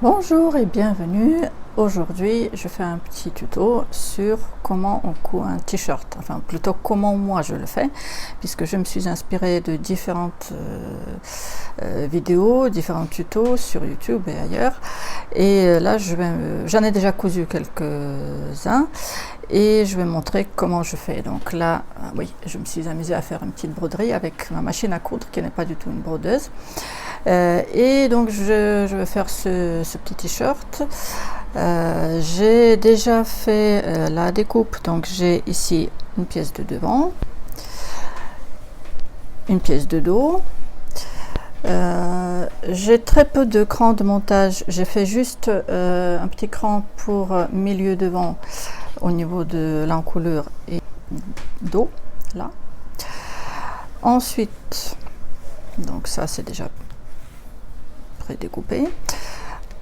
Bonjour et bienvenue. Aujourd'hui, je fais un petit tuto sur comment on coud un t-shirt, enfin plutôt comment moi je le fais, puisque je me suis inspirée de différentes vidéos, différents tutos sur YouTube et ailleurs. Et là, j'en ai déjà cousu quelques-uns et je vais montrer comment je fais. Donc là, oui, je me suis amusée à faire une petite broderie avec ma machine à coudre qui n'est pas du tout une brodeuse. Et donc je vais faire ce petit t-shirt. J'ai déjà fait la découpe, donc j'ai ici une pièce de devant, une pièce de dos. J'ai très peu de crans de montage, j'ai fait juste un petit cran pour milieu devant au niveau de l'encoulure et dos, là. Ensuite, donc ça c'est déjà prédécoupé.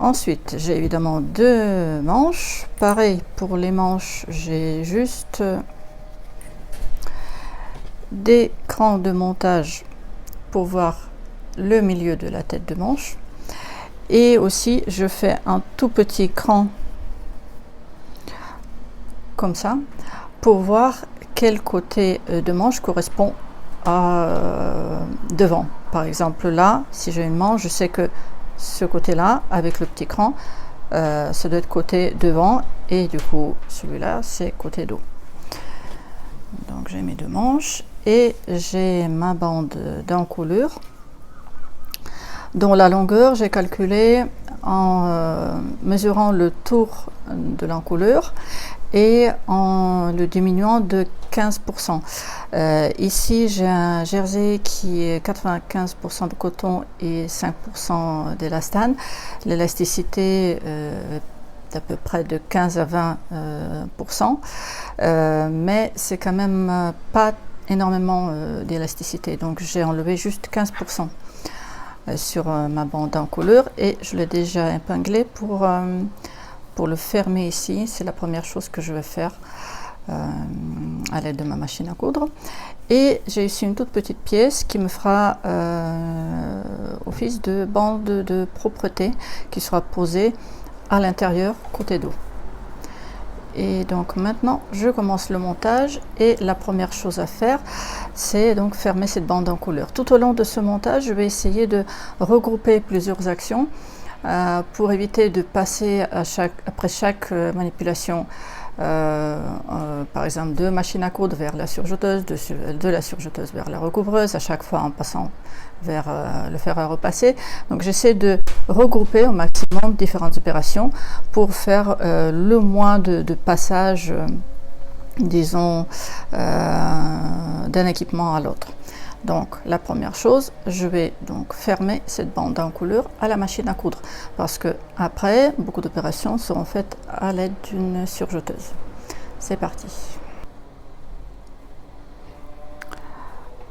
Ensuite, j'ai évidemment deux manches. Pareil, pour les manches, j'ai juste des crans de montage pour voir le milieu de la tête de manche. Et aussi, je fais un tout petit cran comme ça pour voir quel côté de manche correspond à devant. Par exemple, là, si j'ai une manche, je sais que ce côté-là, avec le petit cran, ça doit être côté devant, et du coup, celui-là, c'est côté dos. Donc, j'ai mes deux manches, et j'ai ma bande d'encoulure, dont la longueur, j'ai calculé en mesurant le tour de l'encoulure, et en le diminuant de 15%. Ici, j'ai un jersey qui est 95% de coton et 5% d'élastane. L'élasticité est à peu près de 15 à 20%, mais c'est quand même pas énormément d'élasticité. Donc, j'ai enlevé juste 15% sur ma bande d'encoulure et je l'ai déjà épinglé pour le fermer ici. C'est la première chose que je vais faire à l'aide de ma machine à coudre. Et j'ai ici une toute petite pièce qui me fera office de bande de propreté qui sera posée à l'intérieur côté dos. Et donc maintenant je commence le montage et la première chose à faire, c'est donc fermer cette bande d'encoulure. Tout au long de ce montage, je vais essayer de regrouper plusieurs actions pour éviter de passer après chaque manipulation, par exemple de machine à coudre vers la surjeteuse, de la surjeteuse vers la recouvreuse, à chaque fois en passant vers le fer à repasser. Donc j'essaie de regrouper au maximum différentes opérations pour faire le moins de passages, disons, d'un équipement à l'autre. Donc la première chose, je vais donc fermer cette bande d'encoulure à la machine à coudre parce que après beaucoup d'opérations seront faites à l'aide d'une surjeteuse. C'est parti.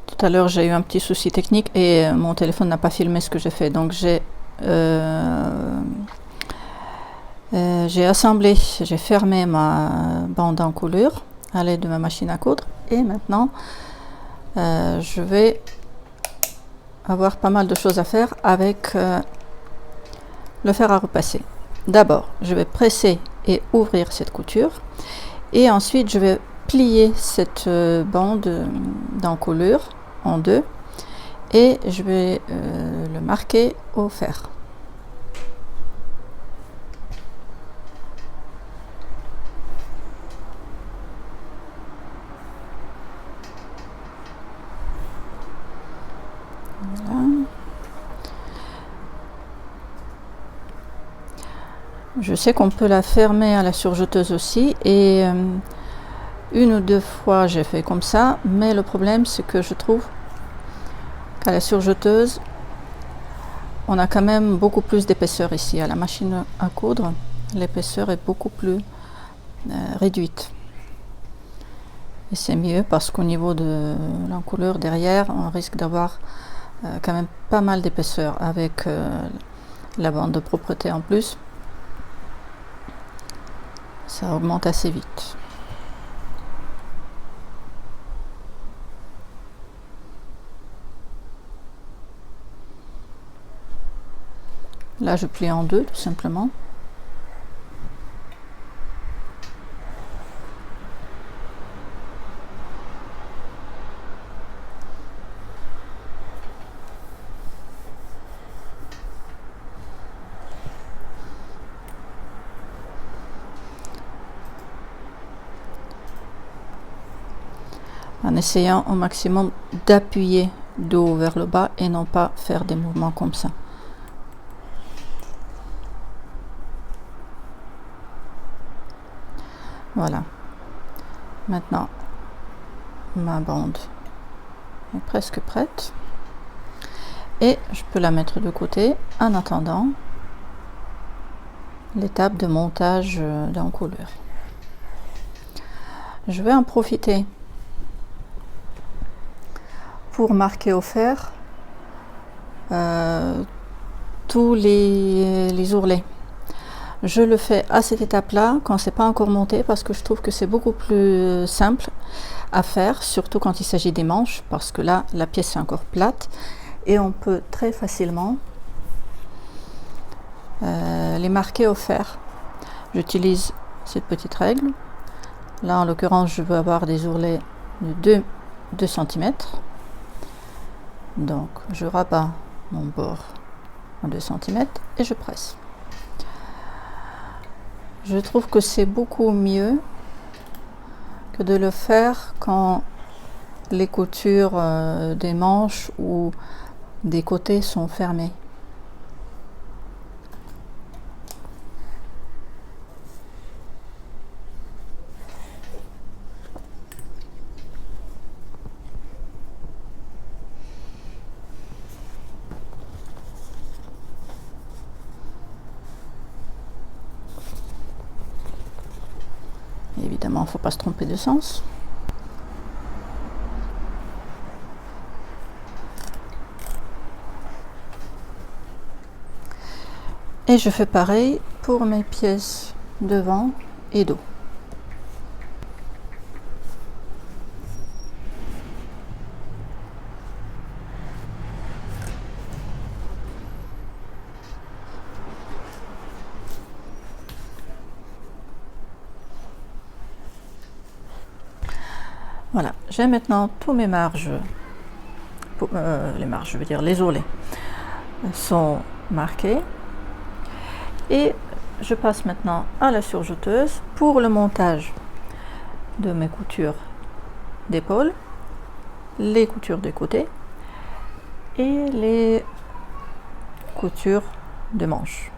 Tout à l'heure j'ai eu un petit souci technique et mon téléphone n'a pas filmé ce que j'ai fait, donc j'ai assemblé, j'ai fermé ma bande d'encoulure à l'aide de ma machine à coudre et maintenant je vais avoir pas mal de choses à faire avec le fer à repasser. D'abord, je vais presser et ouvrir cette couture et ensuite je vais plier cette bande d'encoulure en deux et je vais le marquer au fer. Voilà. Je sais qu'on peut la fermer à la surjeteuse aussi et une ou deux fois j'ai fait comme ça, mais le problème c'est que je trouve qu'à la surjeteuse on a quand même beaucoup plus d'épaisseur ici. À la machine à coudre, l'épaisseur est beaucoup plus réduite. Et c'est mieux parce qu'au niveau de l'encoulure derrière, on risque d'avoir quand même pas mal d'épaisseur avec la bande de propreté en plus. Ça augmente assez vite. Là, je plie en deux, tout simplement. En essayant au maximum d'appuyer de haut vers le bas et non pas faire des mouvements comme ça. Voilà. Maintenant, ma bande est presque prête. Et je peux la mettre de côté en attendant l'étape de montage d'encoulure. Je vais en profiter pour marquer au fer tous les ourlets. Je le fais à cette étape-là quand c'est pas encore monté parce que je trouve que c'est beaucoup plus simple à faire, surtout quand il s'agit des manches, parce que là la pièce est encore plate et on peut très facilement les marquer au fer. J'utilise cette petite règle. Là en l'occurrence je veux avoir des ourlets de 2 cm. Donc je rabats mon bord en 2 cm et je presse. Je trouve que c'est beaucoup mieux que de le faire quand les coutures des manches ou des côtés sont fermées. Évidemment, il ne faut pas se tromper de sens. Et je fais pareil pour mes pièces devant et dos. Voilà, j'ai maintenant tous mes marges, les marges, je veux dire les ourlets, sont marqués. Et je passe maintenant à la surjeteuse pour le montage de mes coutures d'épaule, les coutures des côtés et les coutures de manches.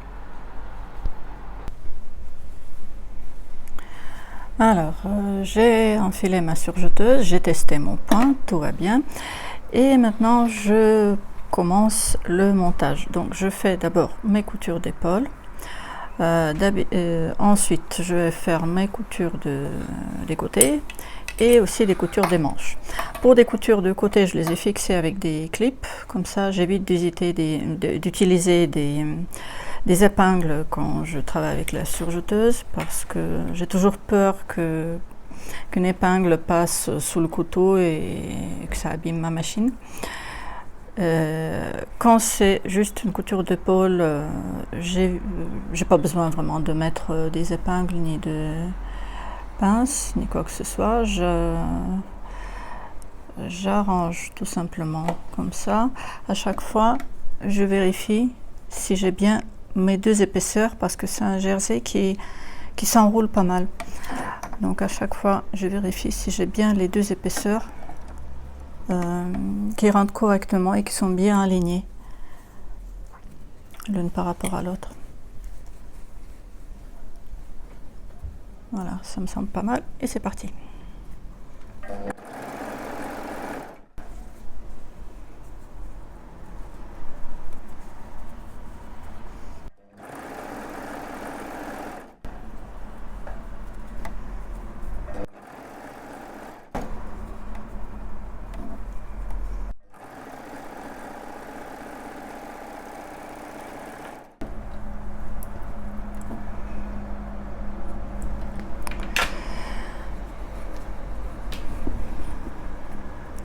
Alors, j'ai enfilé ma surjeteuse, j'ai testé mon point, tout va bien. Et maintenant, je commence le montage. Donc, je fais d'abord mes coutures d'épaule. Ensuite, je vais faire mes coutures des côtés et aussi les coutures des manches. Pour des coutures de côté, je les ai fixées avec des clips. Comme ça, j'évite d'utiliser des épingles quand je travaille avec la surjeteuse parce que j'ai toujours peur qu'une épingle passe sous le couteau et que ça abîme ma machine. Quand c'est juste une couture d'épaule, j'ai pas besoin vraiment de mettre des épingles ni de pinces ni quoi que ce soit. J'arrange tout simplement comme ça. À chaque fois, je vérifie si j'ai bien mes 2 épaisseurs parce que c'est un jersey qui s'enroule pas mal. Donc à chaque fois, je vérifie si j'ai bien les 2 épaisseurs qui rentrent correctement et qui sont bien alignées l'une par rapport à l'autre. Voilà, ça me semble pas mal et c'est parti.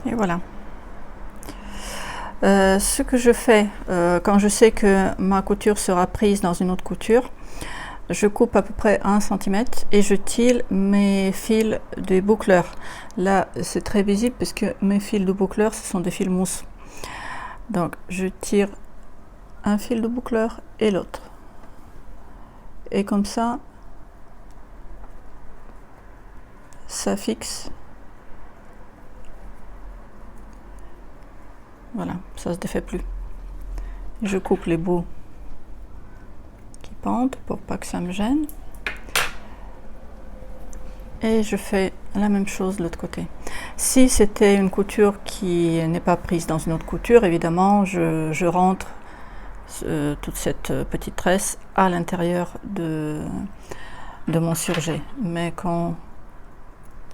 Et voilà. Ce que je fais quand je sais que ma couture sera prise dans une autre couture, je coupe à peu près 1 cm et je tire mes fils de boucleur. Là, c'est très visible parce que mes fils de boucleur, ce sont des fils mousse. Donc, je tire un fil de boucleur et l'autre. Et comme ça, ça fixe. Voilà, ça se défait plus. Je coupe les bouts qui pendent pour pas que ça me gêne. Et je fais la même chose de l'autre côté. Si c'était une couture qui n'est pas prise dans une autre couture, évidemment, je rentre toute cette petite tresse à l'intérieur de mon surjet. Mais quand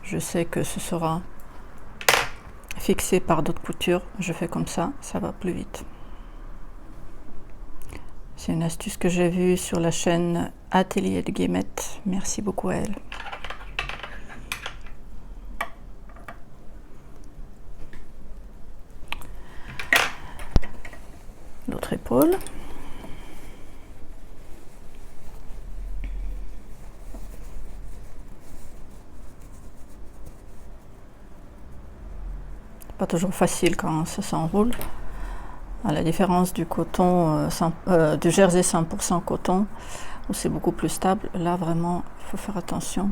je sais que ce sera fixé par d'autres coutures, je fais comme ça va plus vite. C'est une astuce que j'ai vue sur la chaîne Atelier de Guillemette. Merci beaucoup à elle. L'autre épaule. Pas toujours facile quand ça s'enroule. À la différence du coton, du jersey 100% coton, où c'est beaucoup plus stable. Là, vraiment, il faut faire attention.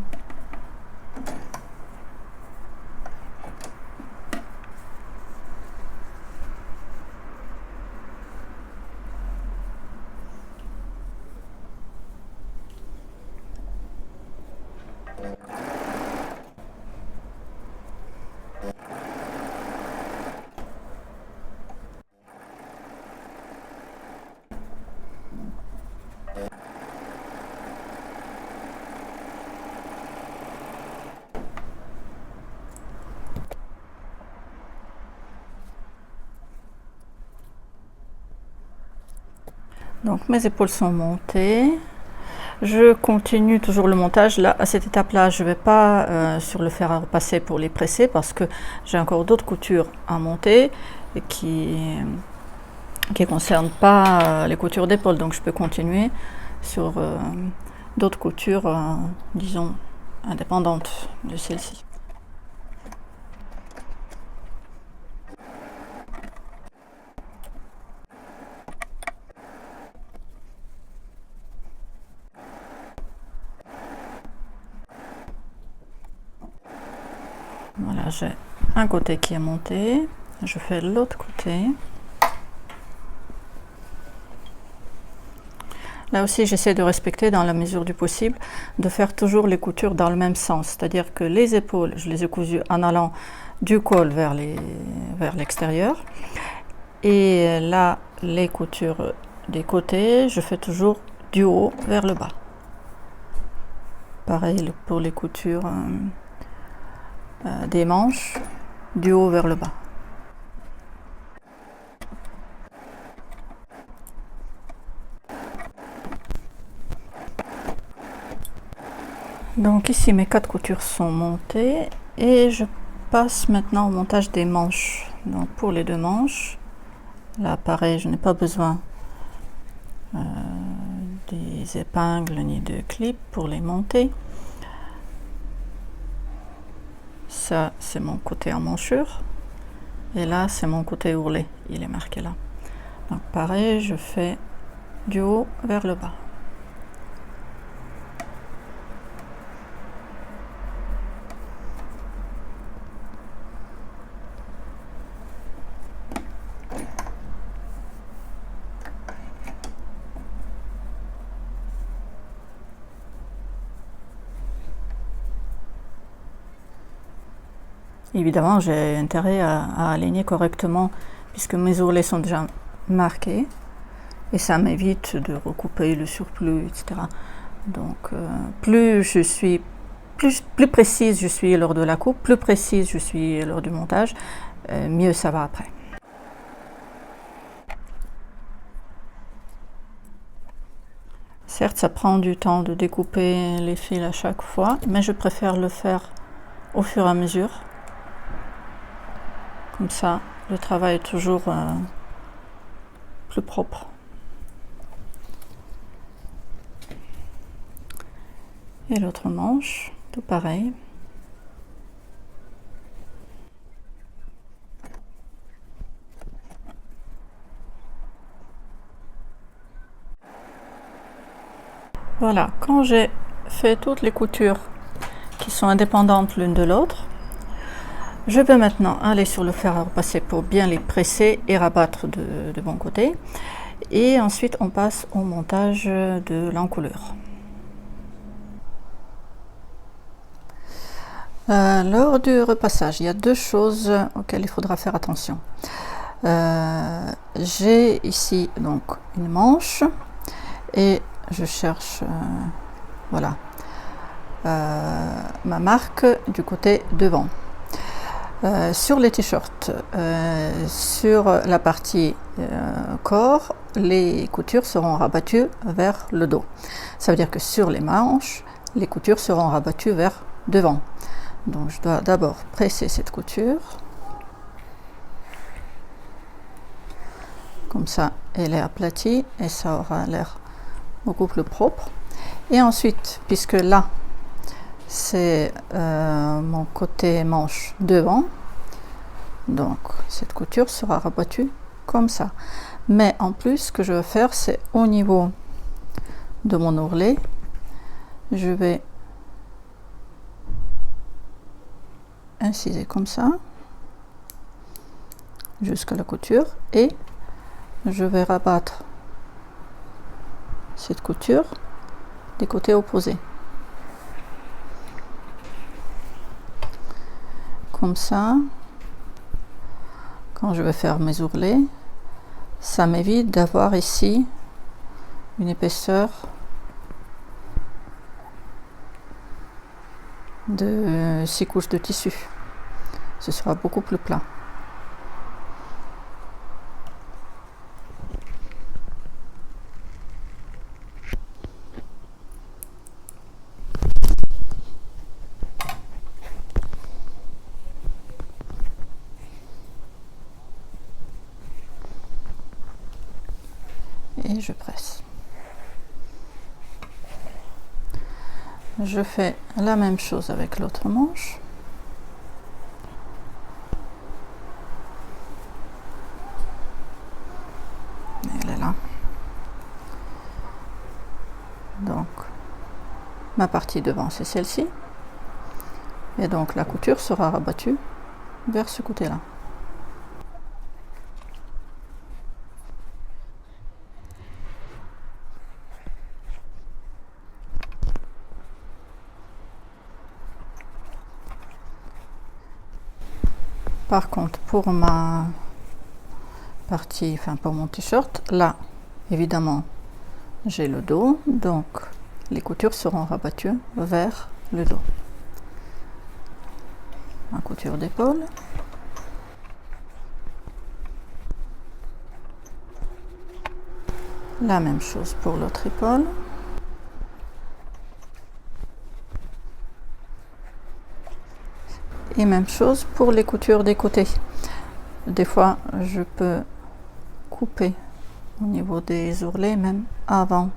Donc mes épaules sont montées. Je continue toujours le montage. Là, à cette étape-là, je ne vais pas sur le fer à repasser pour les presser parce que j'ai encore d'autres coutures à monter et qui ne concernent pas les coutures d'épaule. Donc je peux continuer sur d'autres coutures, disons, indépendantes de celle-ci. Voilà, j'ai un côté qui est monté, je fais l'autre côté. Là aussi, j'essaie de respecter dans la mesure du possible, de faire toujours les coutures dans le même sens. C'est-à-dire que les épaules, je les ai cousues en allant du col vers l'extérieur. Et là, les coutures des côtés, je fais toujours du haut vers le bas. Pareil pour les coutures des manches, du haut vers le bas. Donc ici mes 4 coutures sont montées et je passe maintenant au montage des manches. Donc pour les 2 manches, là pareil, je n'ai pas besoin des épingles ni de clips pour les monter. Ça, c'est mon côté en manchure. Et là, c'est mon côté ourlet. Il est marqué là. Donc, pareil, je fais du haut vers le bas. Évidemment, j'ai intérêt à aligner correctement puisque mes ourlets sont déjà marqués et ça m'évite de recouper le surplus, etc. Donc, plus précise je suis lors de la coupe, plus précise je suis lors du montage, mieux ça va après. Certes, ça prend du temps de découper les fils à chaque fois, mais je préfère le faire au fur et à mesure. Comme ça, le travail est toujours plus propre. Et l'autre manche, tout pareil. Voilà, quand j'ai fait toutes les coutures qui sont indépendantes l'une de l'autre, je vais maintenant aller sur le fer à repasser pour bien les presser et rabattre de bon côté. Et ensuite, on passe au montage de l'encoulure. Lors du repassage, il y a deux choses auxquelles il faudra faire attention. J'ai ici donc une manche et je cherche voilà, ma marque du côté devant. Sur les t-shirts, sur la partie corps, les coutures seront rabattues vers le dos. Ça veut dire que sur les manches, les coutures seront rabattues vers devant. Donc je dois d'abord presser cette couture. Comme ça, elle est aplatie et ça aura l'air beaucoup plus propre. Et ensuite, puisque là, c'est mon côté manche devant, donc cette couture sera rabattue comme ça. Mais en plus, ce que je vais faire, c'est au niveau de mon ourlet, je vais inciser comme ça jusqu'à la couture et je vais rabattre cette couture des côtés opposés. Comme ça, quand je vais faire mes ourlets, ça m'évite d'avoir ici une épaisseur de 6 couches de tissu. Ce sera beaucoup plus plat. Et je presse. Je fais la même chose avec l'autre manche. Elle est là. Donc, ma partie devant, c'est celle-ci. Et donc, la couture sera rabattue vers ce côté-là. Par contre, pour ma partie, enfin pour mon t-shirt, là, évidemment, j'ai le dos, donc les coutures seront rabattues vers le dos. Ma couture d'épaule. La même chose pour l'autre épaule. Et même chose pour les coutures des côtés. Des fois, je peux couper au niveau des ourlets, même avant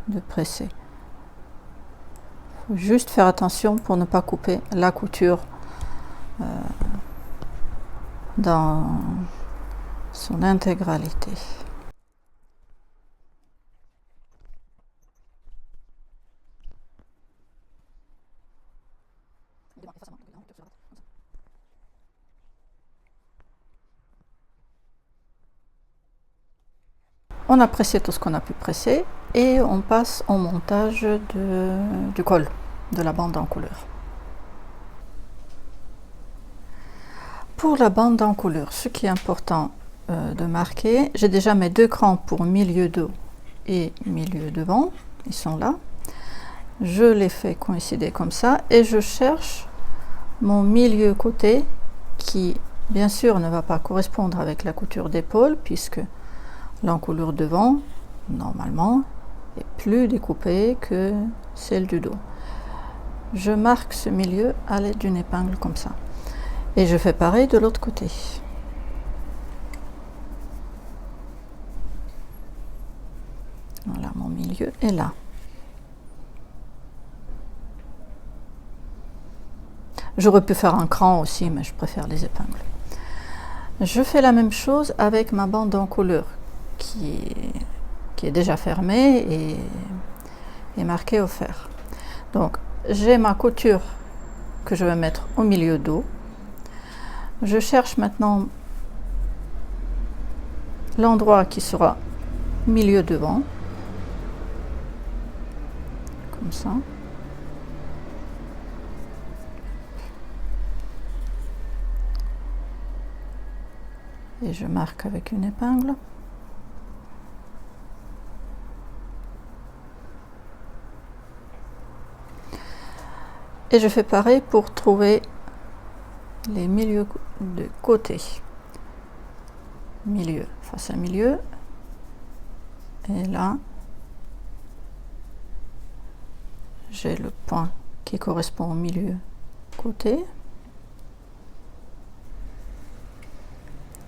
de presser. Il faut juste faire attention pour ne pas couper la couture dans son intégralité. On a pressé tout ce qu'on a pu presser et on passe au montage du col, de la bande d'encoulure. Pour la bande d'encoulure, ce qui est important de marquer, j'ai déjà mes deux crans pour milieu dos et milieu devant, ils sont là. Je les fais coïncider comme ça et je cherche mon milieu côté qui, bien sûr, ne va pas correspondre avec la couture d'épaule puisque l'encoulure devant, normalement, est plus découpée que celle du dos. Je marque ce milieu à l'aide d'une épingle comme ça. Et je fais pareil de l'autre côté. milieu et là. J'aurais pu faire un cran aussi, mais je préfère les épingles. Je fais la même chose avec ma bande d'encoulure qui est déjà fermée et marquée au fer. Donc j'ai ma couture que je vais mettre au milieu d'eau. Je cherche maintenant l'endroit qui sera milieu devant, comme ça. Et je marque avec une épingle. Et je fais pareil pour trouver les milieux de côté. Milieu face à milieu. Et là, j'ai le point qui correspond au milieu côté.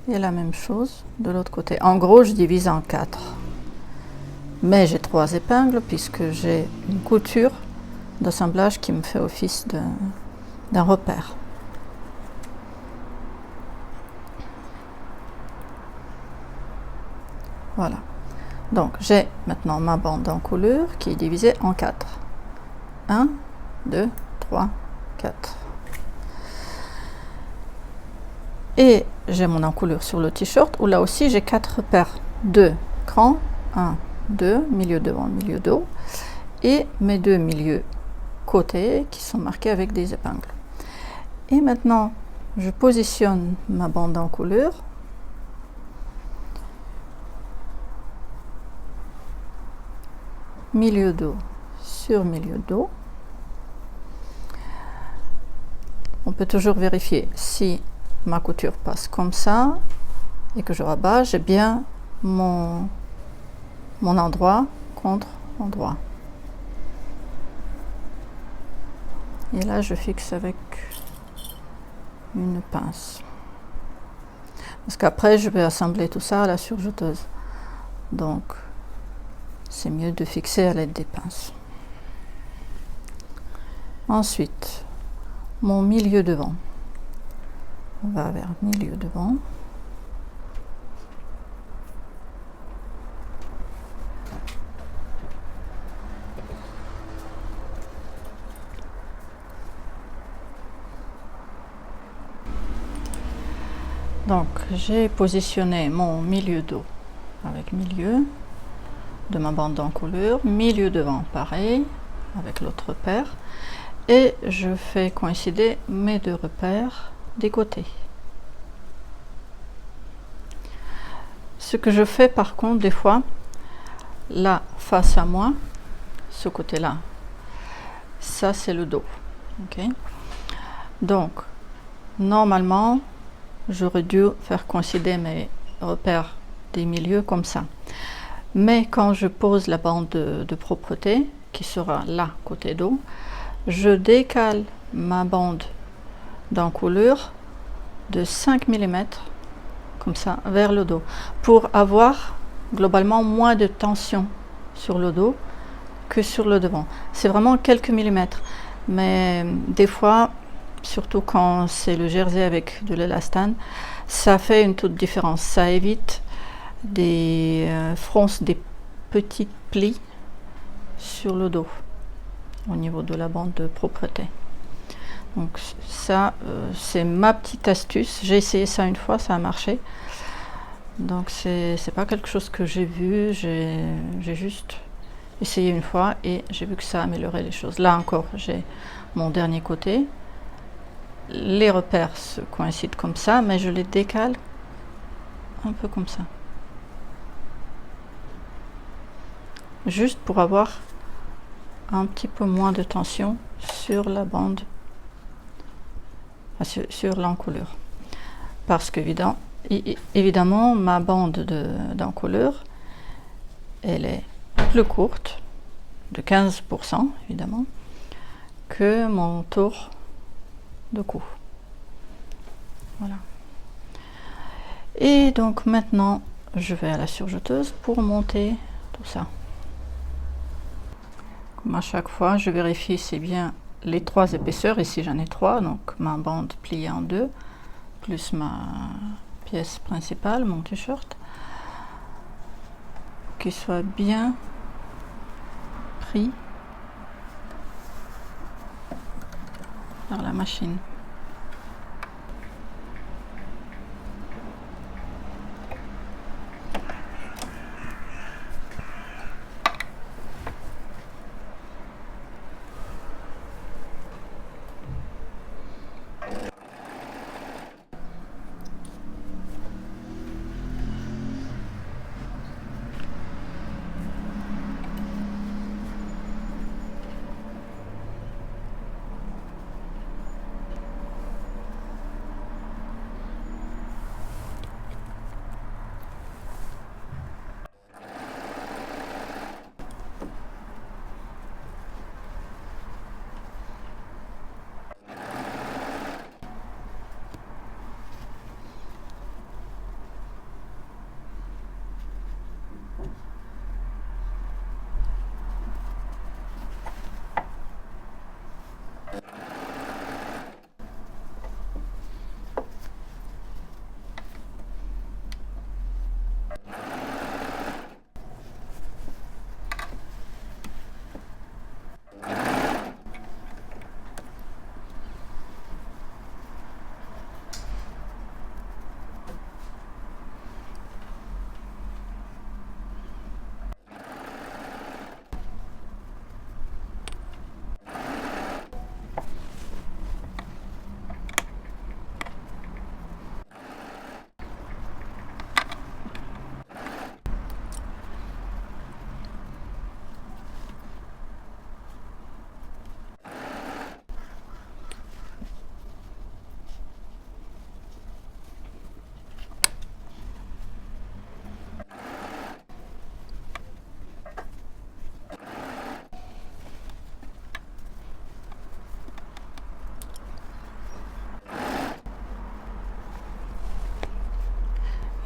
Et la même chose de l'autre côté. En gros, je divise en 4. Mais j'ai 3 épingles puisque j'ai une couture d'assemblage qui me fait office d'un repère. Voilà. Donc j'ai maintenant ma bande d'encoulure qui est divisée en 4. 1, 2, 3, 4. Et j'ai mon encoulure sur le t-shirt où là aussi j'ai 4 repères. 2 crans, 1, 2, milieu devant, milieu dos. Et mes 2 milieux côtés qui sont marqués avec des épingles. Et maintenant, je positionne ma bande d'encoulure. Milieu dos sur milieu dos. On peut toujours vérifier si ma couture passe comme ça et que je rabats, j'ai bien mon endroit contre endroit. Et là, je fixe avec une pince. Parce qu'après, je vais assembler tout ça à la surjeteuse. Donc, c'est mieux de fixer à l'aide des pinces. Ensuite, mon milieu devant. On va vers milieu devant. Donc, j'ai positionné mon milieu dos avec milieu de ma bande d'encoulure, milieu devant pareil avec l'autre repère, et je fais coïncider mes 2 repères des côtés. Ce que je fais par contre des fois, là face à moi, ce côté-là, ça c'est le dos. Okay. Donc, normalement, j'aurais dû faire coïncider mes repères des milieux comme ça. Mais quand je pose la bande de propreté, qui sera là, côté dos, je décale ma bande d'encoulure de 5 mm, comme ça, vers le dos, pour avoir globalement moins de tension sur le dos que sur le devant. C'est vraiment quelques millimètres, mais des fois, surtout quand c'est le jersey avec de l'élastane, ça fait une toute différence. Ça évite des fronces, des petits plis sur le dos au niveau de la bande de propreté. Donc ça, c'est ma petite astuce. J'ai essayé ça une fois, ça a marché. Donc c'est pas quelque chose que j'ai vu, j'ai juste essayé une fois et j'ai vu que ça améliorait les choses. Là encore, j'ai mon dernier côté. Les repères se coïncident comme ça, mais je les décale un peu comme ça. Juste pour avoir un petit peu moins de tension sur la bande, sur l'encoulure. Parce qu'évidemment, ma bande d'encoulure, elle est plus courte, de 15% évidemment, que mon tour de cou. Voilà. Et donc maintenant, je vais à la surjeteuse pour monter tout ça. Comme à chaque fois, je vérifie c'est bien les 3 épaisseurs, ici j'en ai 3, donc ma bande pliée en 2, plus ma pièce principale, mon t-shirt, qu'il soit bien pris par la machine.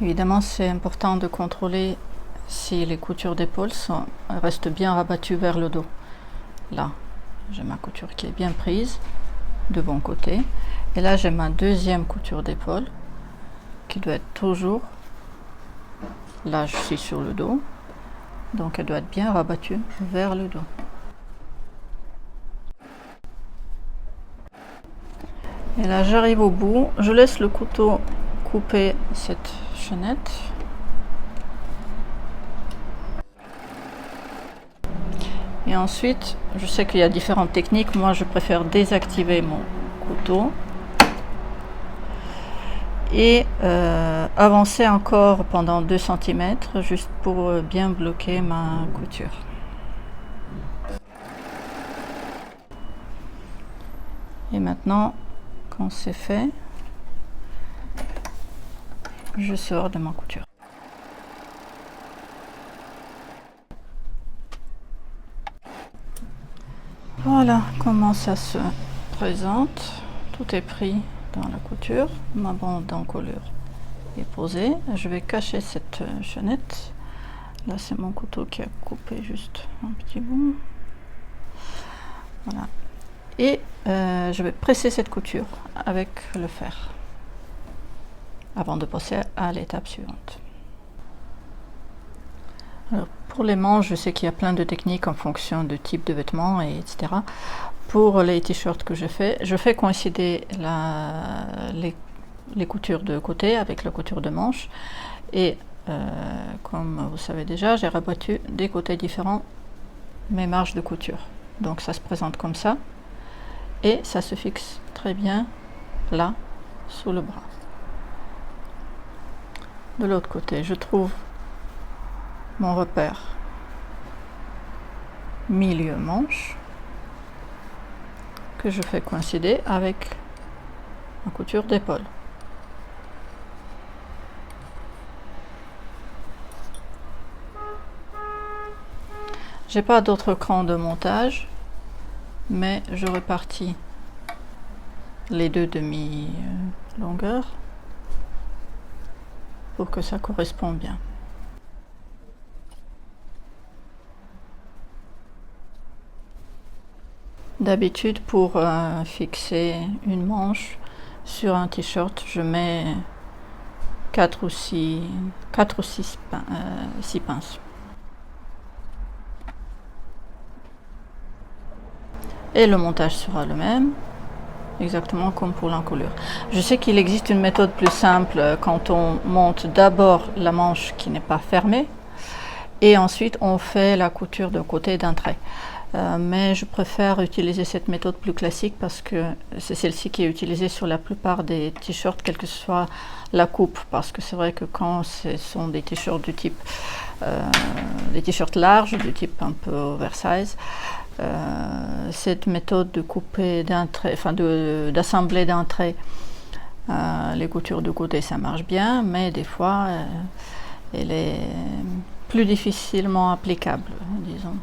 Évidemment, c'est important de contrôler si les coutures d'épaule restent bien rabattues vers le dos. Là, j'ai ma couture qui est bien prise de bon côté. Et là, j'ai ma deuxième couture d'épaule qui doit être toujours, là je suis sur le dos, donc elle doit être bien rabattue vers le dos. Et là, j'arrive au bout, je laisse le couteau couper cette chaînette. Et ensuite, je sais qu'il y a différentes techniques, moi je préfère désactiver mon couteau et avancer encore pendant 2 cm juste pour bien bloquer ma couture. Et maintenant, quand c'est fait, je sors de ma couture. Voilà comment ça se présente. Tout est pris dans la couture. Ma bande d'encolure est posée. Je vais cacher cette chaînette. Là, c'est mon couteau qui a coupé juste un petit bout. Voilà. Et je vais presser cette couture avec le fer avant de passer à l'étape suivante. Alors, pour les manches, je sais qu'il y a plein de techniques en fonction du type de vêtements, etc. Pour les t-shirts que je fais coïncider les coutures de côté avec la couture de manche. Et comme vous savez déjà, j'ai rabattu des côtés différents mes marges de couture. Donc ça se présente comme ça. Et ça se fixe très bien là, sous le bras. De l'autre côté, je trouve mon repère milieu manche que je fais coïncider avec ma couture d'épaule. J'ai pas d'autres crans de montage, mais je répartis les deux demi-longueurs pour que ça corresponde bien. D'habitude, pour fixer une manche sur un t-shirt, je mets 4 ou 6 pinces. Et le montage sera le même, exactement comme pour l'encolure. Je sais qu'il existe une méthode plus simple quand on monte d'abord la manche qui n'est pas fermée et ensuite on fait la couture d'un côté d'un trait. Mais je préfère utiliser cette méthode plus classique parce que c'est celle-ci qui est utilisée sur la plupart des t-shirts, quelle que soit la coupe. Parce que c'est vrai que quand ce sont des t-shirts du type, des t-shirts larges, du type un peu oversize, cette méthode de couper d'un trait, enfin d'assembler d'un trait les coutures de côté, ça marche bien, mais des fois, elle est plus difficilement applicable, disons.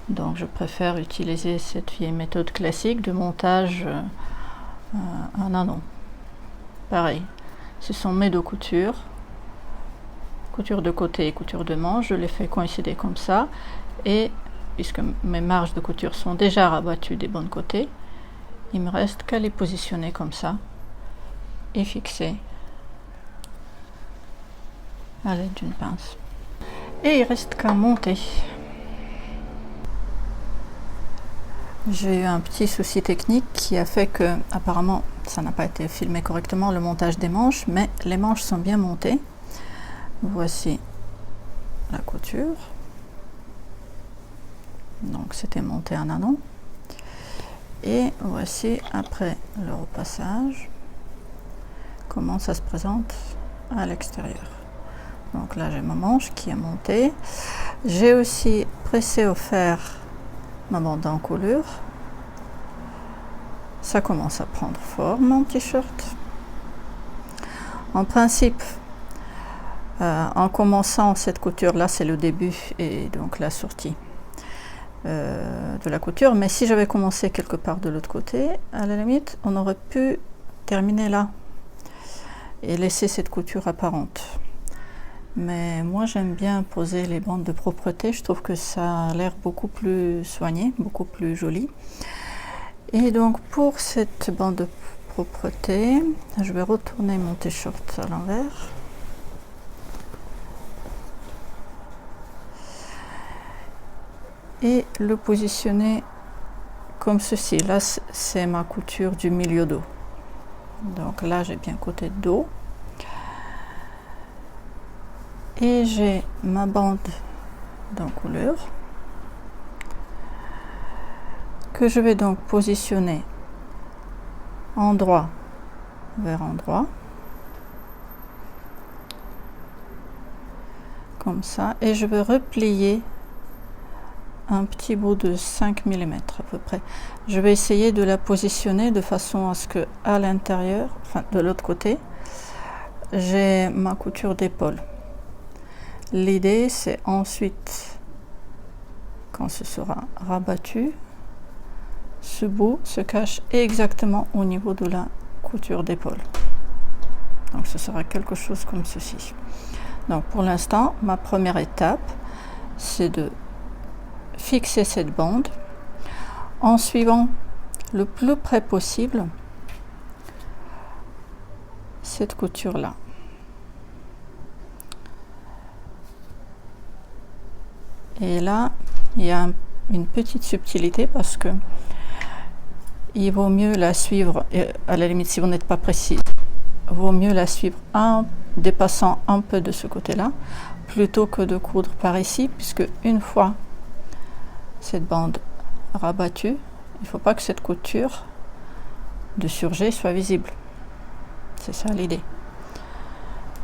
Donc je préfère utiliser cette vieille méthode classique de montage en anneau. Pareil, ce sont mes deux coutures, couture de côté et couture de manche, je les fais coïncider comme ça, et puisque mes marges de couture sont déjà rabattues des bons côtés, il me reste qu'à les positionner comme ça et fixer à l'aide d'une pince. Et il reste qu'à monter. J'ai eu un petit souci technique qui a fait que, apparemment, ça n'a pas été filmé correctement, le montage des manches, mais les manches sont bien montées. Voici la couture. Donc c'était monté en anneau. Et voici, après le repassage, comment ça se présente à l'extérieur. Donc là, j'ai ma manche qui est montée. J'ai aussi pressé au fer ma bande d'encolure. Ça commence à prendre forme, mon t-shirt. En principe, en commençant cette couture là, c'est le début et donc la sortie de la couture. Mais si j'avais commencé quelque part de l'autre côté, à la limite, on aurait pu terminer là et laisser cette couture apparente. Mais moi, j'aime bien poser les bandes de propreté. Je trouve que ça a l'air beaucoup plus soigné, beaucoup plus joli. Et donc, pour cette bande de propreté, je vais retourner mon t-shirt à l'envers. Et le positionner comme ceci. Là, c'est ma couture du milieu dos. Donc là, j'ai bien côté de dos. Et j'ai ma bande d'encolure que je vais donc positionner endroit vers endroit, comme ça, et je vais replier un petit bout de 5 mm à peu près. Je vais essayer de la positionner de façon à ce que à l'intérieur, enfin de l'autre côté, j'ai ma couture d'épaule. L'idée, c'est ensuite, quand ce sera rabattu, ce bout se cache exactement au niveau de la couture d'épaule. Donc ce sera quelque chose comme ceci. Donc pour l'instant, ma première étape, c'est de fixer cette bande en suivant le plus près possible cette couture là. Et là, il y a une petite subtilité parce que il vaut mieux la suivre, et à la limite si vous n'êtes pas précis, il vaut mieux la suivre en dépassant un peu de ce côté-là, plutôt que de coudre par ici, puisque une fois cette bande rabattue, il ne faut pas que cette couture de surjet soit visible. C'est ça l'idée.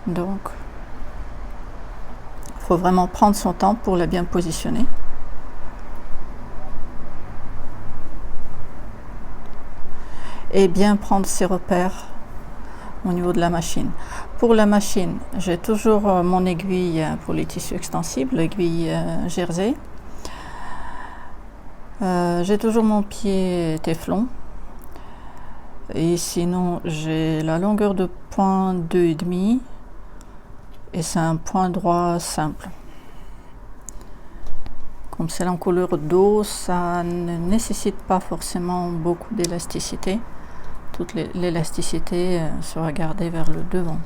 Donc, il faut vraiment prendre son temps pour la bien positionner. Et bien prendre ses repères au niveau de la machine. Pour la machine, j'ai toujours mon aiguille pour les tissus extensibles, l'aiguille Jersey. J'ai toujours mon pied téflon. Et sinon, j'ai la longueur de point 2,5 et c'est un point droit simple. Comme c'est l'encolure d'eau, ça ne nécessite pas forcément beaucoup d'élasticité. Toute l'élasticité sera gardée vers le devant.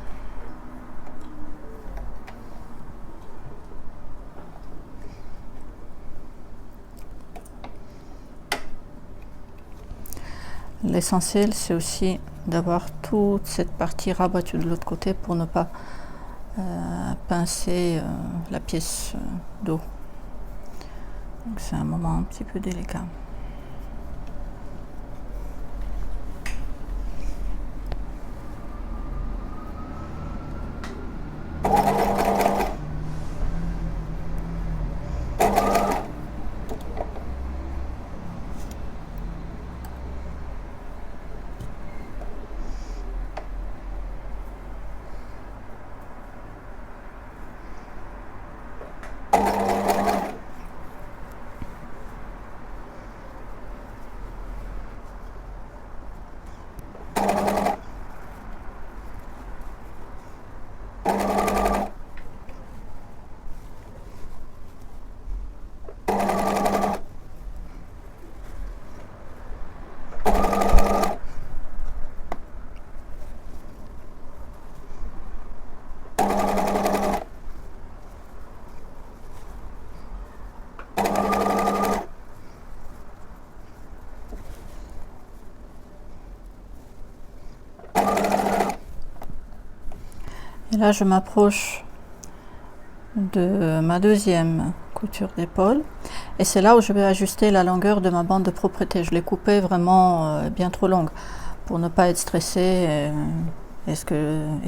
L'essentiel, c'est aussi d'avoir toute cette partie rabattue de l'autre côté pour ne pas pincer la pièce d'eau. Donc c'est un moment un petit peu délicat. Et là, je m'approche de ma deuxième couture d'épaule et c'est là où je vais ajuster la longueur de ma bande de propreté. Je l'ai coupée vraiment bien trop longue pour ne pas être stressée. Est-ce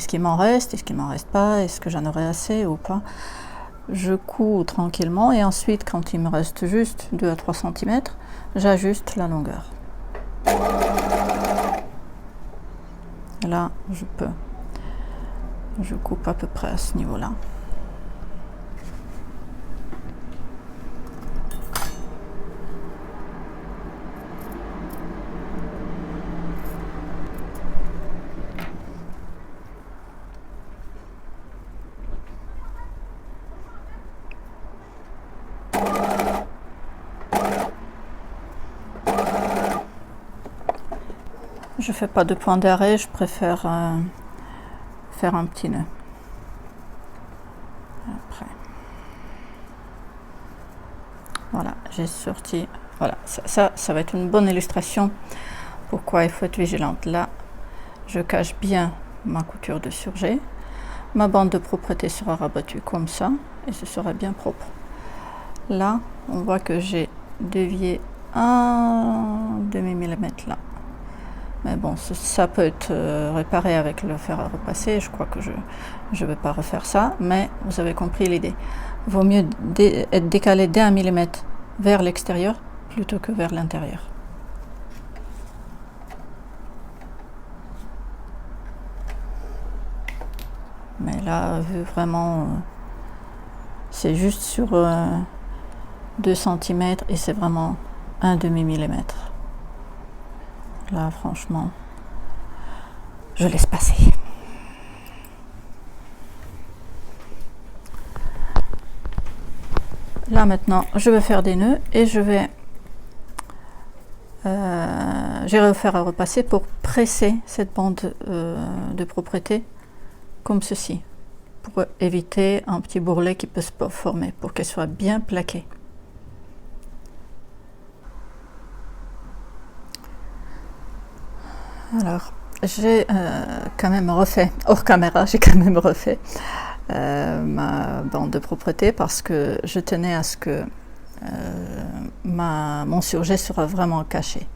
qu'il m'en reste, est-ce qu'il m'en reste pas, est-ce que j'en aurai assez ou pas. Je couds tranquillement et ensuite, quand il me reste juste 2 à 3 cm, j'ajuste la longueur. Là, je coupe à peu près à ce niveau-là. Je fais pas de point d'arrêt, je préfère faire un petit nœud. Après. Voilà, j'ai sorti. Voilà, ça va être une bonne illustration pourquoi il faut être vigilante. Là, je cache bien ma couture de surjet. Ma bande de propreté sera rabattue comme ça et ce sera bien propre. Là, on voit que j'ai dévié un demi-millimètre là. Mais bon, ça peut être réparé avec le fer à repasser. Je crois que je ne vais pas refaire ça, mais vous avez compris l'idée. Il vaut mieux être décalé d'1 millimètre vers l'extérieur plutôt que vers l'intérieur. Mais là, vu vraiment, c'est juste sur 2 cm et c'est vraiment un demi-millimètre. Là, franchement, je laisse passer. Là, maintenant, je vais faire des nœuds et j'irai faire à repasser pour presser cette bande de propreté comme ceci, pour éviter un petit bourrelet qui peut se former, pour qu'elle soit bien plaquée. Alors, j'ai quand même refait, hors caméra, j'ai quand même refait ma bande de propreté parce que je tenais à ce que mon surjet sera vraiment caché.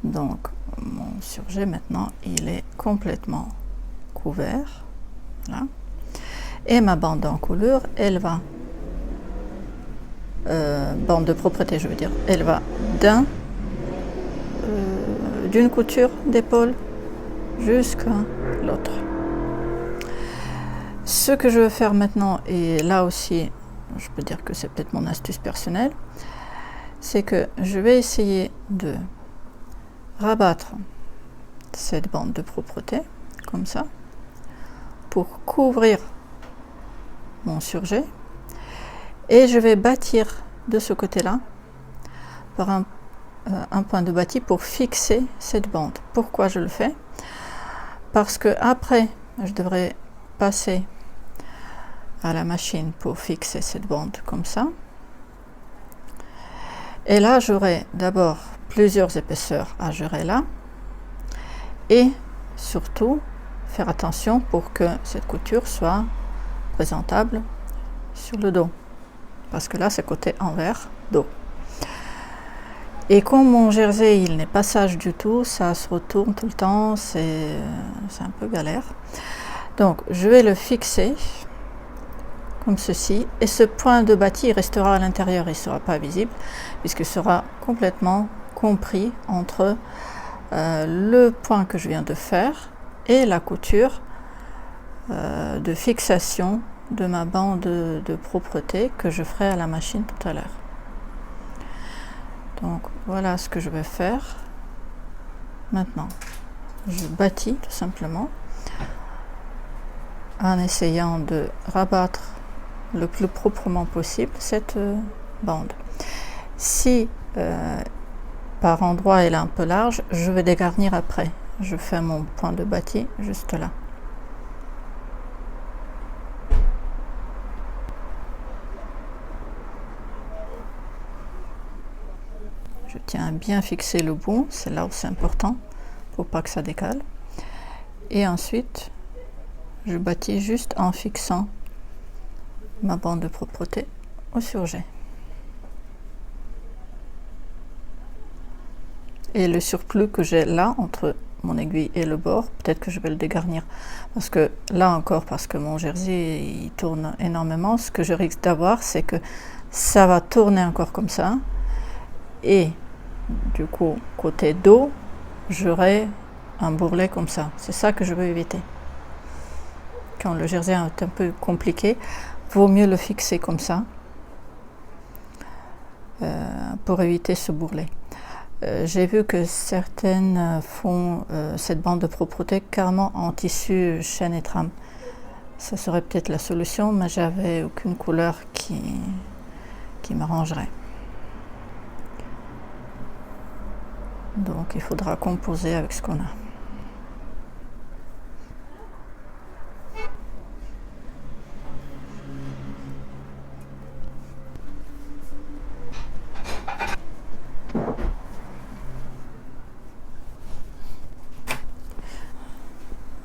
Donc, mon surjet maintenant, il est complètement couvert, là. Et ma bande d'encolure, elle va, bande de propreté, je veux dire, elle va d'une couture d'épaule jusqu'à l'autre. Ce que je veux faire maintenant, et là aussi je peux dire que c'est peut-être mon astuce personnelle, c'est que je vais essayer de rabattre cette bande de propreté comme ça pour couvrir mon surjet et je vais bâtir de ce côté-là par un point de bâti pour fixer cette bande. Pourquoi je le fais? Parce que après, je devrais passer à la machine pour fixer cette bande comme ça. Et là, j'aurai d'abord plusieurs épaisseurs à gérer là. Et surtout, faire attention pour que cette couture soit présentable sur le dos. Parce que là, c'est côté envers dos. Et comme mon jersey, il n'est pas sage du tout, ça se retourne tout le temps, c'est un peu galère. Donc, je vais le fixer comme ceci. Et ce point de bâti, il restera à l'intérieur, il ne sera pas visible, puisqu'il sera complètement compris entre le point que je viens de faire et la couture de fixation de ma bande de propreté que je ferai à la machine tout à l'heure. Donc voilà ce que je vais faire. Maintenant, je bâtis tout simplement en essayant de rabattre le plus proprement possible cette bande. Si par endroit elle est un peu large, je vais dégarnir après. Je fais mon point de bâti juste là. Je tiens à bien fixer le bout, c'est là où c'est important pour pas que ça décale. Et ensuite, je bâtis juste en fixant ma bande de propreté au surjet. Et le surplus que j'ai là entre mon aiguille et le bord, peut-être que je vais le dégarnir, parce que là encore, parce que mon jersey il tourne énormément, ce que je risque d'avoir, c'est que ça va tourner encore comme ça, et du coup côté dos j'aurai un bourrelet comme ça. C'est ça que je veux éviter. Quand le jersey est un peu compliqué, vaut mieux le fixer comme ça pour éviter ce bourrelet. J'ai vu que certaines font cette bande de propreté carrément en tissu chaîne et trame. Ça serait peut-être la solution, mais j'avais aucune couleur qui m'arrangerait. Donc il faudra composer avec ce qu'on a.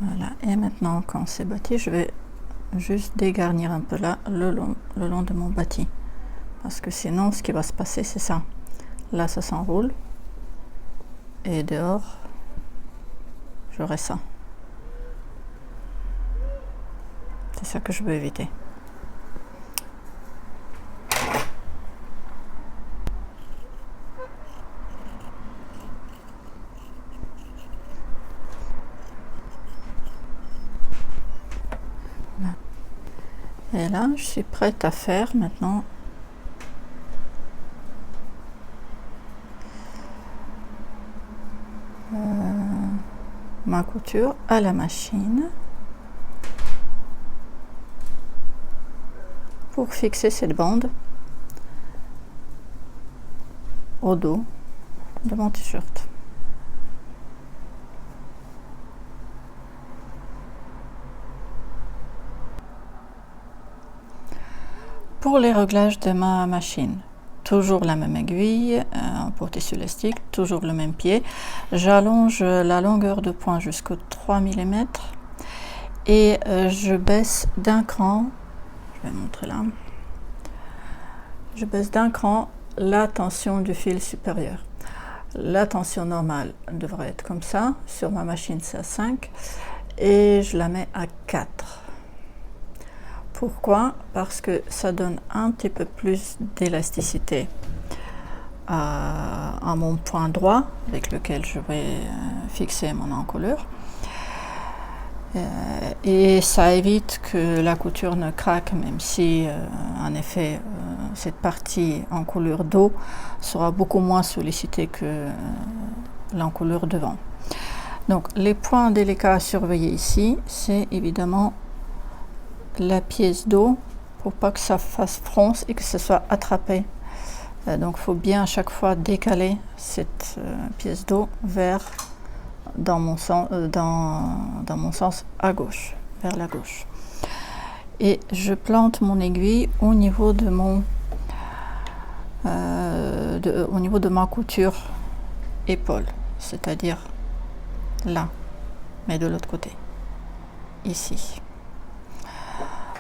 Voilà, et maintenant quand c'est bâti, je vais juste dégarnir un peu là le long de mon bâti, parce que sinon ce qui va se passer c'est ça. Là ça s'enroule et dehors j'aurai ça. C'est ça que je veux éviter. Et là, je suis prête à faire maintenant ma couture à la machine pour fixer cette bande au dos de mon t-shirt. Pour les réglages de ma machine, toujours la même aiguille pour tissu élastique, toujours le même pied. J'allonge la longueur de point jusqu'au 3 mm et je baisse d'un cran, je vais montrer là, je baisse d'un cran la tension du fil supérieur. La tension normale devrait être comme ça, sur ma machine c'est à 5 et je la mets à 4. Pourquoi? Parce que ça donne un petit peu plus d'élasticité à mon point droit avec lequel je vais fixer mon encolure. Et ça évite que la couture ne craque, même si en effet cette partie encolure dos sera beaucoup moins sollicitée que l'encolure devant. Donc les points délicats à surveiller ici, c'est évidemment la pièce d'eau pour pas que ça fasse fronce et que ça soit attrapé Donc il faut bien à chaque fois décaler cette pièce d'eau vers dans mon sens à gauche, vers la gauche. Et je plante mon aiguille au niveau de au niveau de ma couture épaule, c'est-à-dire là, mais de l'autre côté, ici.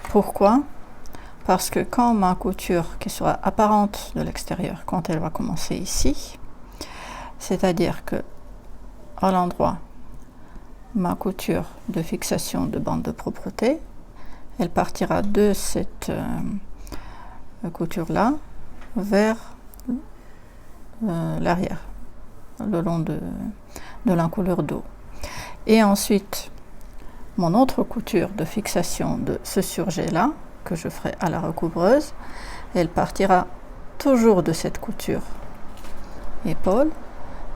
Pourquoi? Parce que quand ma couture qui sera apparente de l'extérieur, quand elle va commencer ici, c'est-à-dire que à l'endroit ma couture de fixation de bande de propreté, elle partira de cette couture là vers l'arrière, le long de l'encolure d'eau. Et ensuite mon autre couture de fixation de ce surjet là que je ferai à la recouvreuse, elle partira toujours de cette couture épaule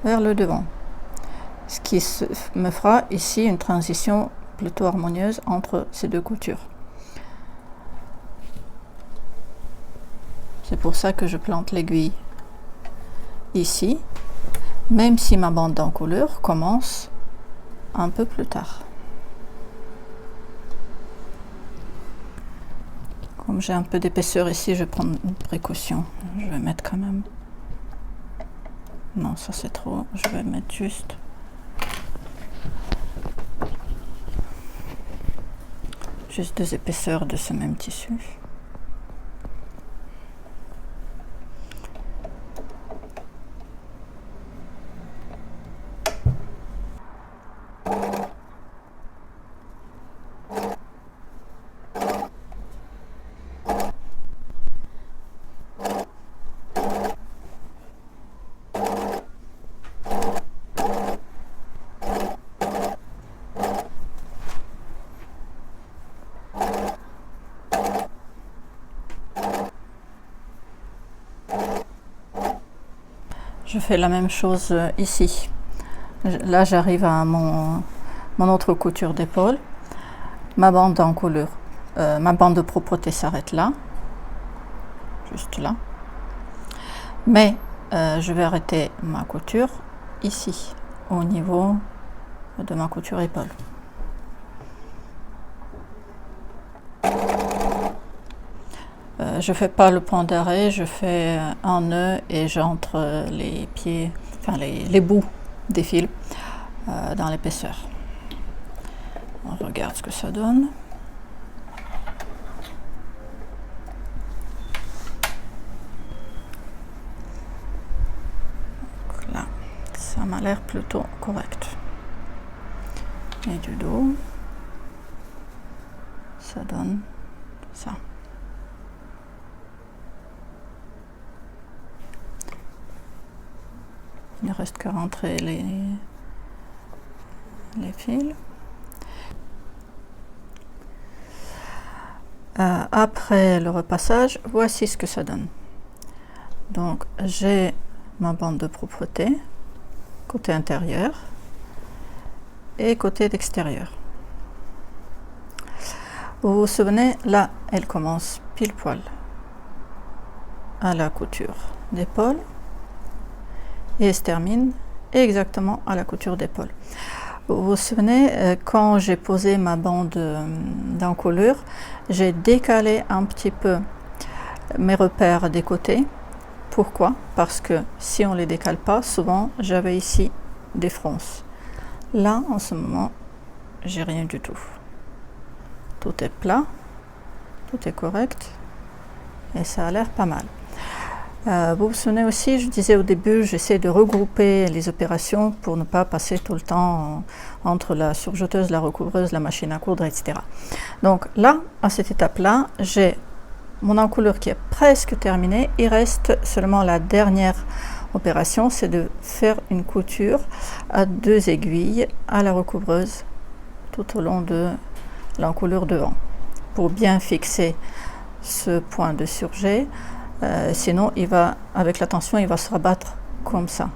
vers le devant, ce qui me fera ici une transition plutôt harmonieuse entre ces deux coutures. C'est pour ça que je plante l'aiguille ici, même si ma bande d'encolure commence un peu plus tard. Comme j'ai un peu d'épaisseur ici, je prends une précaution. Je vais mettre quand même... Non, ça c'est trop. Je vais mettre juste... Juste 2 épaisseurs de ce même tissu. Je fais la même chose ici. Là, j'arrive à mon autre couture d'épaule. Ma bande d'encolure, ma bande de propreté s'arrête là, juste là. Mais je vais arrêter ma couture ici, au niveau de ma couture épaule. Je fais pas le point d'arrêt, je fais un nœud et j'entre les pieds, enfin les bouts des fils dans l'épaisseur. On regarde ce que ça donne. Donc là, ça m'a l'air plutôt correct. Et du dos, ça donne ça. Il ne reste qu'à rentrer les fils. Après le repassage, voici ce que ça donne. Donc j'ai ma bande de propreté, côté intérieur et côté extérieur. Vous vous souvenez, là, elle commence pile poil à la couture d'épaule. Et elle se termine exactement à la couture d'épaule. Vous vous souvenez, quand j'ai posé ma bande d'encolure, j'ai décalé un petit peu mes repères des côtés. Pourquoi? Parce que si on ne les décale pas, souvent j'avais ici des fronces. Là, en ce moment, j'ai rien du tout. Tout est plat, tout est correct et ça a l'air pas mal. Vous vous souvenez aussi, je disais au début, j'essaie de regrouper les opérations pour ne pas passer tout le temps entre la surjeteuse, la recouvreuse, la machine à coudre, etc. Donc là, à cette étape-là, j'ai mon encolure qui est presque terminée. Il reste seulement la dernière opération, c'est de faire une couture à 2 aiguilles à la recouvreuse tout au long de l'encolure devant pour bien fixer ce point de surjet. Sinon, il va, avec la tension, il va se rabattre comme ça.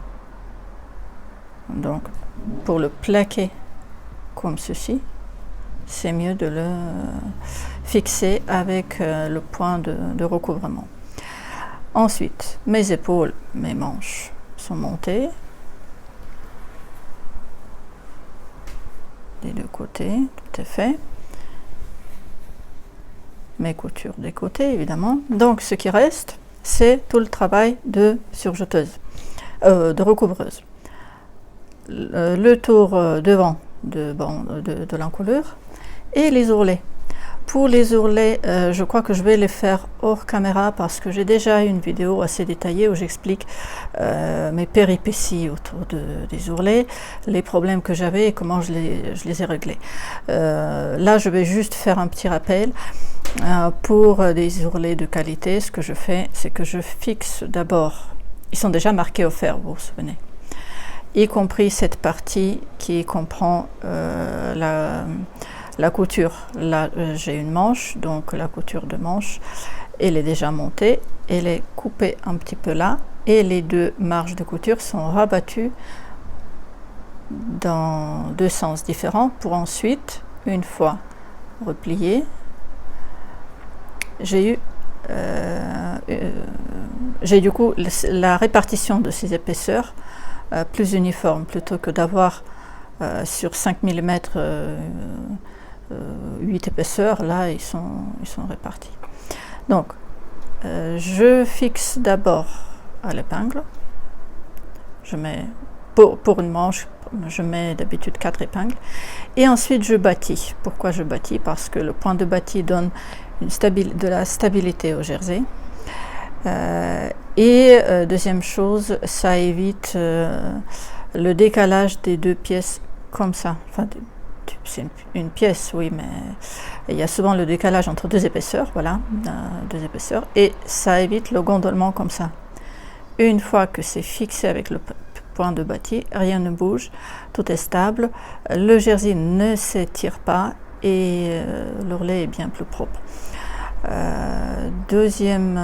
Donc, pour le plaquer comme ceci, c'est mieux de le fixer avec le point de recouvrement. Ensuite, mes épaules, mes manches sont montées. Des deux côtés, tout est fait. Mes coutures des côtés, évidemment. Donc, ce qui reste, c'est tout le travail de surjeteuse, de recouvreuse. Le tour devant de l'encolure et les ourlets. Pour les ourlets, je crois que je vais les faire hors caméra parce que j'ai déjà une vidéo assez détaillée où j'explique mes péripéties autour des ourlets, les problèmes que j'avais et comment je les ai réglés. Là, je vais juste faire un petit rappel. Pour des ourlets de qualité, ce que je fais, c'est que je fixe d'abord, ils sont déjà marqués au fer, vous vous souvenez, y compris cette partie qui comprend la couture. Là, j'ai une manche, donc la couture de manche, elle est déjà montée, elle est coupée un petit peu là, et les deux marges de couture sont rabattues dans deux sens différents pour ensuite, une fois repliées, j'ai du coup la répartition de ces épaisseurs plus uniforme, plutôt que d'avoir sur 5 mm 8 épaisseurs, là ils sont répartis. Donc je fixe d'abord à l'épingle, je mets pour une manche, je mets d'habitude 4 épingles, et ensuite je bâtis. Pourquoi je bâtis? Parce que le point de bâti donne de la stabilité au jersey. Deuxième chose, ça évite le décalage des deux pièces comme ça. Enfin, c'est une pièce, oui, mais il y a souvent le décalage entre deux épaisseurs, voilà, deux épaisseurs, et ça évite le gondolement comme ça. Une fois que c'est fixé avec le point de bâti, rien ne bouge, tout est stable, le jersey ne s'étire pas et l'ourlet est bien plus propre. Deuxième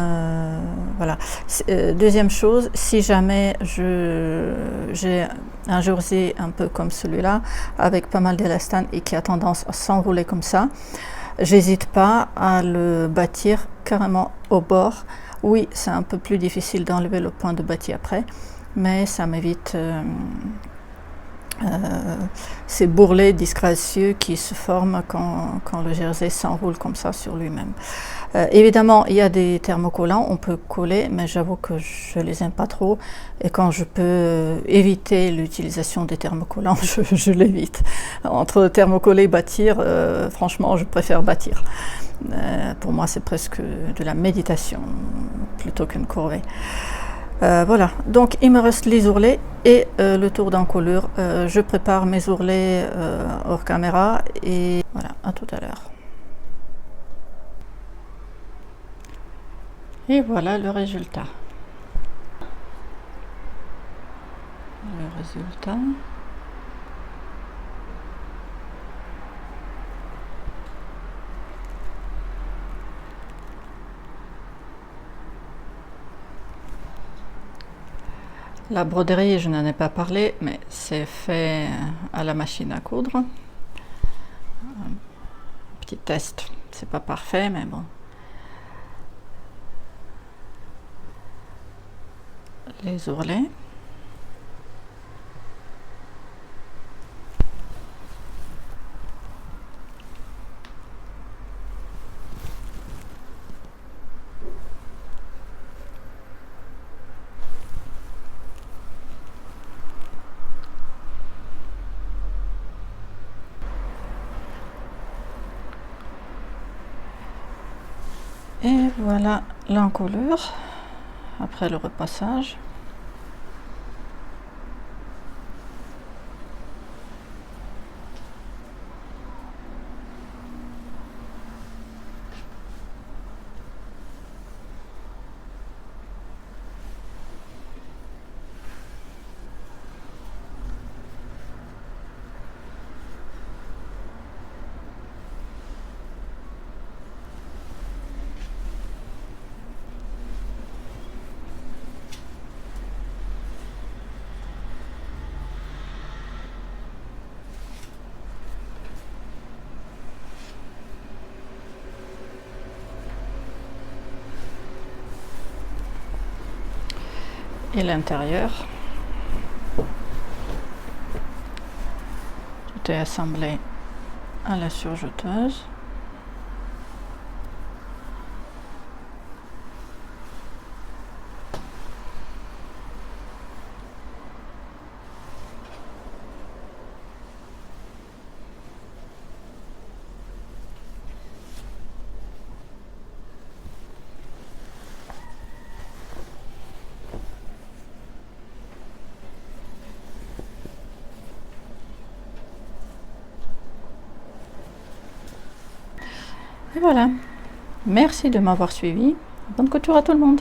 chose, si jamais j'ai un jersey un peu comme celui-là, avec pas mal d'élastane et qui a tendance à s'enrouler comme ça, j'hésite pas à le bâtir carrément au bord. Oui, c'est un peu plus difficile d'enlever le point de bâti après, mais ça m'évite ces bourrelets disgracieux qui se forment quand le jersey s'enroule comme ça sur lui-même. Évidemment, il y a des thermocollants, on peut coller, mais j'avoue que je les aime pas trop, et quand je peux éviter l'utilisation des thermocollants, je l'évite. Entre thermocoller et bâtir, franchement, je préfère bâtir. Pour moi, c'est presque de la méditation plutôt qu'une corvée. Voilà, donc il me reste les ourlets et le tour d'encolure. Je prépare mes ourlets hors caméra et voilà, à tout à l'heure. Et voilà le résultat. Le résultat. La broderie, je n'en ai pas parlé, mais c'est fait à la machine à coudre. Un petit test, c'est pas parfait, mais bon. Les ourlets. Et voilà l'encolure après le repassage. et l'intérieur. Tout est assemblé à la surjeteuse. Et voilà. Merci de m'avoir suivi. Bonne couture à tout le monde.